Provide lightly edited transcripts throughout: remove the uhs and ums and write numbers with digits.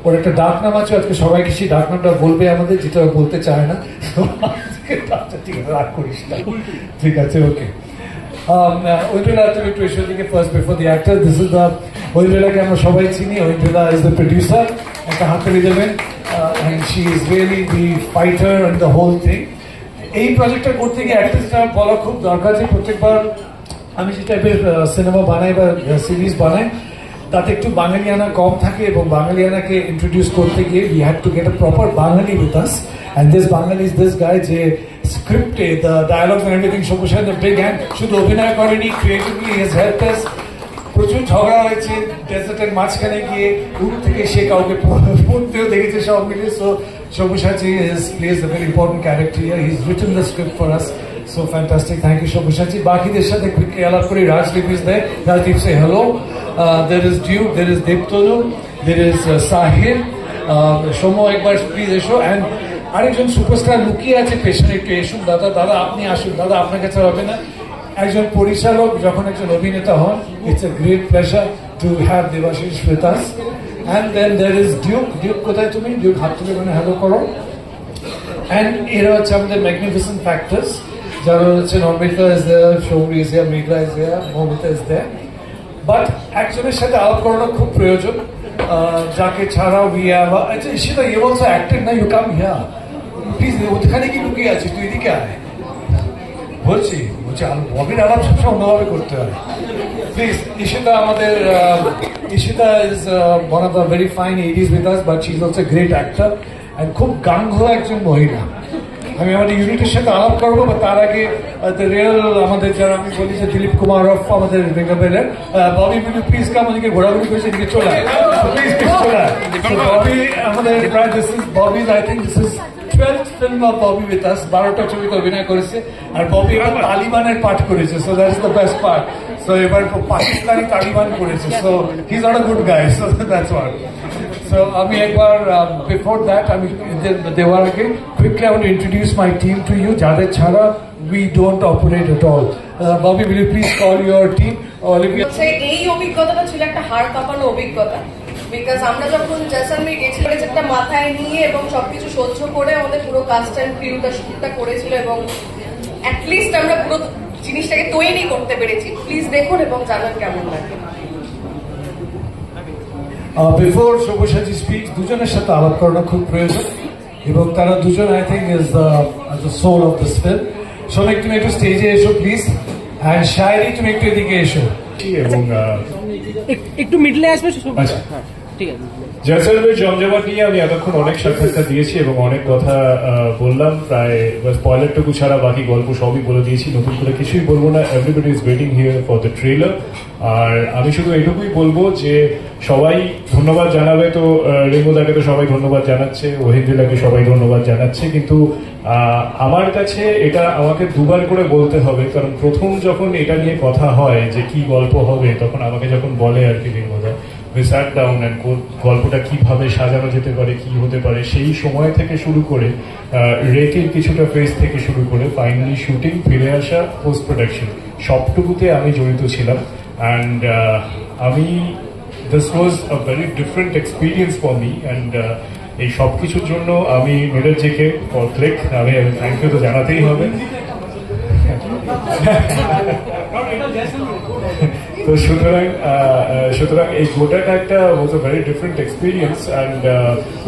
ওর একটা ডাক নাম আছে, আজকে সবাইকে সেই ডাক নামটা বলবে আমাদের, যেটা বলতে চায় না। ঠিক আছে, রাগ করিস না, ঠিক আছে, ওকে। ঐন্দ্রিলা, তুমি একটু এসো দিকে first before the actor. This is the ঐন্দ্রিলাকে আমরা সবাই চিনি। ঐন্দ্রিলা ইজ দ্য প্রডিউসার, একটা হাততালি দেবেন। and she is really the fighter and the whole thing. এই প্রজেক্টটা করতে গিয়ে একটা যেটা বলা খুব দরকার, যে প্রত্যেকবার আমি যে টাইপের সিনেমা বানাই বা সিরিজ বানাই, তাতে একটু বাঙালিয়ানা কম থাকে, এবং বাঙালিয়ানাকে ইন্ট্রোডিউস করতে গিয়ে we had to get a proper Bangali with us, and this Bengali is this guy যে স্ক্রিপ্টে the dialogues and everything সবুজ the big hand, শুধু অভিনয় করেনি, creatively he has helped us. প্রচুর ঝগড়া হয়েছে ডেজার্টের মাঝখানে গিয়ে, দূর থেকে সে কাউকে পড়তেও দেখেছে সব মিলে। So Sabyasachi plays a very important character here. He's written the script for us. So fantastic. Thank you, Sabyasachi. বাকিদের সাথে quickly আলাপ করি। Rajdeep is there. Rajdeep, say hello. There is Duke, there is Deptonu, there is Sahil. Shomo, একবার please এসো। And আরেকজন superstar লুকিয়ে আছে পেছনে, একটু এসুন দাদা। দাদা আপনি আসুন, দাদা আপনার কাছে হবে না। একজন পরিচালক যখন একজন অভিনেতা হন, it's a great pleasure to have Debashish with us. And then there is Duke. Duke কোথায় তুমি? ডিউক হাত তুলে মানে হ্যালো করো। অ্যান্ড এরা হচ্ছে আমাদের ম্যাগনিফিসেন্ট ফ্যাক্টর্স, যারা হচ্ছে Narmita is there, Sauri is there, Meghla is there, Moumita is there. But একজনের সাথে আলাপ করানো খুব প্রয়োজন, যাকে ছাড়া উই হ্যাভ, আচ্ছা সেটা ইউ অলসো অ্যাক্টেড না, ইউ কাম হিয়ার প্লিজ। ওখানে কি লুকিয়ে আছিস তুই? এদিকে আয় বলছি। ববির আলাপ সবসময় অন্যভাবে করতে হয়। প্লিজ ঈশিতা, আমাদের Ishita is one of the very fine ladies with us, but she is also great actor and খুব গাঙ্গ একজন মহিলা। আমি আমাদের ইউনিটের সাথে আলাপ করবো, বা তার আগে রিয়েল আমাদের যারা, আমি বলি যে দিলীপ কুমার রফ আমাদের মেগাবেলের ববি, প্লিজ কাম, ওদিকে ঘোরাঘুরি করেছে, এদিকে চলে আয় প্লিজ, প্লিজ চলে আয়। ববি আমাদের প্রায়, this is Bobby, I think this is 12th film of Bobby with us. 12টা ছবিতে অভিনয় করেছে, আর ববি এবার তালিবানের পাঠ করেছে। So that is the best part. So এবার পাকিস্তানি তালিবান করেছে। So he is not a good guy, so that's what. So আমি একবার বিফোর দ্যাট আমি দেওয়ার আগে quickly I want to introduce my team to you, যাদের ছাড়া we don't operate at all. Bobby, will you please call your team? Olivia. এই অভিজ্ঞতাটা ছিল একটা হাড় কাঁপানো অভিজ্ঞতা, বিকজ আমরা যখন জয়সলমীর গেছি, একটা মাথায় নিয়ে এবং সবকিছু সহ্য করে আমাদের পুরো কাস্ট অ্যান্ড ক্রিউটা শুটটা করেছিল, এবং অ্যাটলিস্ট আমরা পুরো জিনিসটাকে তৈরি করতে পেরেছি। প্লিজ দেখুন এবং জানান কেমন লাগে। বিফোর সব্যসাচী স্পিচ, দুজনের সাথে আলাপ করানো খুব প্রয়োজন, এবং তারা দুজন I think is the soul of this film. শোনেক, তুমি একটু স্টেজে এসো প্লিজ। অ্যান্ড শায়রি, তুমি একটু এদিকে এসো। এবং একটু মিডলে আসবে। আচ্ছা, ঠিক আছে। জয়সলমীর জমজমাট নিয়ে আমি এতক্ষণ অনেক সাক্ষাৎকার দিয়েছি এবং অনেক কথা বললাম, প্রায় স্পয়লারটুকু ছাড়া বাকি গল্প সবই বলে দিয়েছি, নতুন করে কিছুই বলবো না। Everybody is waiting here for the trailer. আর আমি শুধু এটুকুই বলবো যে সবাই ধন্যবাদ জানাবে, তো রেঙ্গুদাকে তো সবাই ধন্যবাদ জানাচ্ছে, ওহিন্দ্রিলাকে সবাই ধন্যবাদ জানাচ্ছে, কিন্তু আমার কাছে এটা আমাকে দুবার করে বলতে হবে, কারণ প্রথম যখন এটা নিয়ে কথা হয় যে কি গল্প হবে, তখন আমাকে যখন বলে আর কি রেঙ্গুদা, we sat down and গল্পটা কিভাবে সাজানো যেতে পারে, কি হতে পারে, সেই সময় থেকে শুরু করে রেকের কিছুটা ফেজ থেকে শুরু করে ফাইনালি শুটিং, ফিরে আসা, পোস্ট প্রোডাকশন, সবটুকুতে আমি জড়িত ছিলাম। অ্যান্ড আমি this was a very different experience for me. And এই সব কিছুর জন্য আমি নীরজকে ফর ক্লিক আমি থ্যাংক ইউ তো জানাতেই হবে। তো সুতরাং এই গোটাটা একটা was a very different experience. And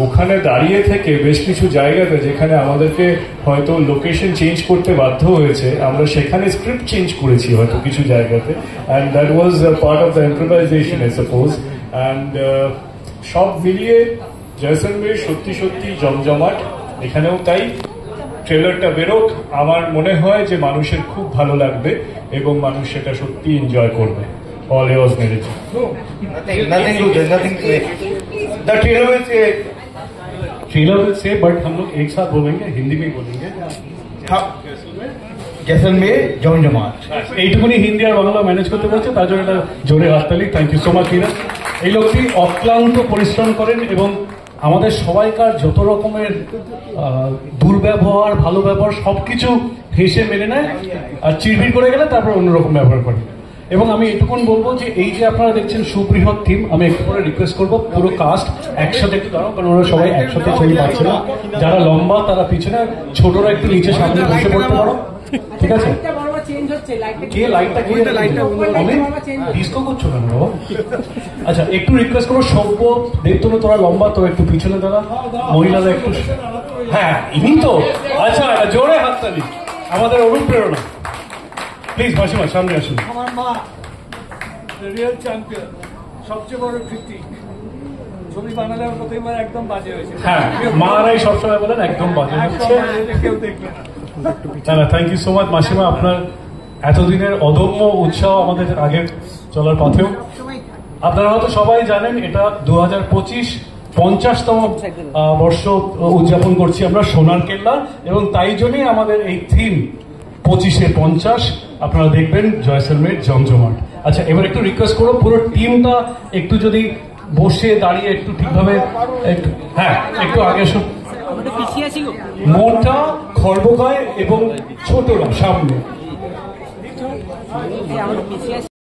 ওখানে দাঁড়িয়ে থেকে বেশ কিছু জায়গাতে যেখানে আমাদেরকে হয়তো লোকেশন চেঞ্জ করতে বাধ্য হয়েছে, আমরা সেখানে স্ক্রিপ্ট চেঞ্জ করেছি হয়তো কিছু জায়গাতে। And that was part of the improvisation I suppose. And সব মিলিয়ে জয়সলমীর সত্যি সত্যি জমজমাট, এখানেও তাই। ট্রেলারটা বেরোক, আমার মনে হয় যে মানুষের খুব ভালো লাগবে এবং মানুষ সেটা সত্যি এনজয় করবে। All yours, Neeraj. Nothing to it. The trailer will say. Trailer से बट हम लोग एक साथ बोलेंगे, हिंदी में बोलेंगे। हाँ, जैसलमेर জমজমাট। এইটুকুনি হিন্দি আর বাংলা ম্যানেজ করতে পারছে, তার জন্য একটা জোরে হাততালি। Thank you so much Neeraj. এই লোকটি অক্লান্ত পরিশ্রম করেন এবং আমাদের সবাইকার যত রকমের দুর্ব্যবহার, ভালো ব্যবহার সবকিছু হেসে মেনে নেয়, আর চিড়বিড় করে গেলে তারপর অন্যরকম ব্যবহার করে। এবং আমি এটুকুন বলবো যে এই যে আপনারা দেখছেন সুবৃহৎ টিম, আমি একটু করে রিকোয়েস্ট করবো পুরো কাস্ট একসাথে একটু দাঁড়াও, কারণ ওরা সবাই একসাথে ছবি পাচ্ছে না। যারা লম্বা তারা পিছনে, ছোটরা একটু নিচে সামনে বসে পড়তে পারো, ঠিক আছে? কে লাইটটা ডিস্কো করছো কেন বাবা? আচ্ছা একটু রিকোয়েস্ট করবো, সভ্য দেবতনু তোরা লম্বা, তো একটু পিছনে দাঁড়া, মহিলারা একটু, হ্যাঁ ইনি তো, আচ্ছা জোরে হাততালি আমাদের অনুপ্রেরণা। প্লিজ মাসিমা সামনে আসুন। আমার মা রিয়েল চ্যাম্পিয়ন, সবচেয়ে বড় ক্রিটিক, ছবি বানালে আমার প্রতিবার একদম বাজে হয়েছে। হ্যাঁ মারাই সবসময় বলেন একদম বাজে হচ্ছে, কেউ দেখবে না। না থ্যাংক ইউ সো মাচ মাসিমা, আপনার এতদিনের অদম্য উৎসাহ আমাদের আগে চলার পথেও। আপনারা হয়তো সবাই জানেন এটা 2025 50তম বর্ষ উদযাপন করছি আমরা সোনার কেল্লা, এবং তাই জন্যই আমাদের এই থিম 25-এ 50। আপনারা দেখবেন জয়সলমের জমজমাট। আচ্ছা এবার একটু রিকোয়েস্ট করবো পুরো টিমটা একটু যদি বসে দাঁড়িয়ে একটু ঠিকভাবে একটু, হ্যাঁ একটু আগে এসো। মোটা, খর্বকায় এবং ছোটরা সামনে।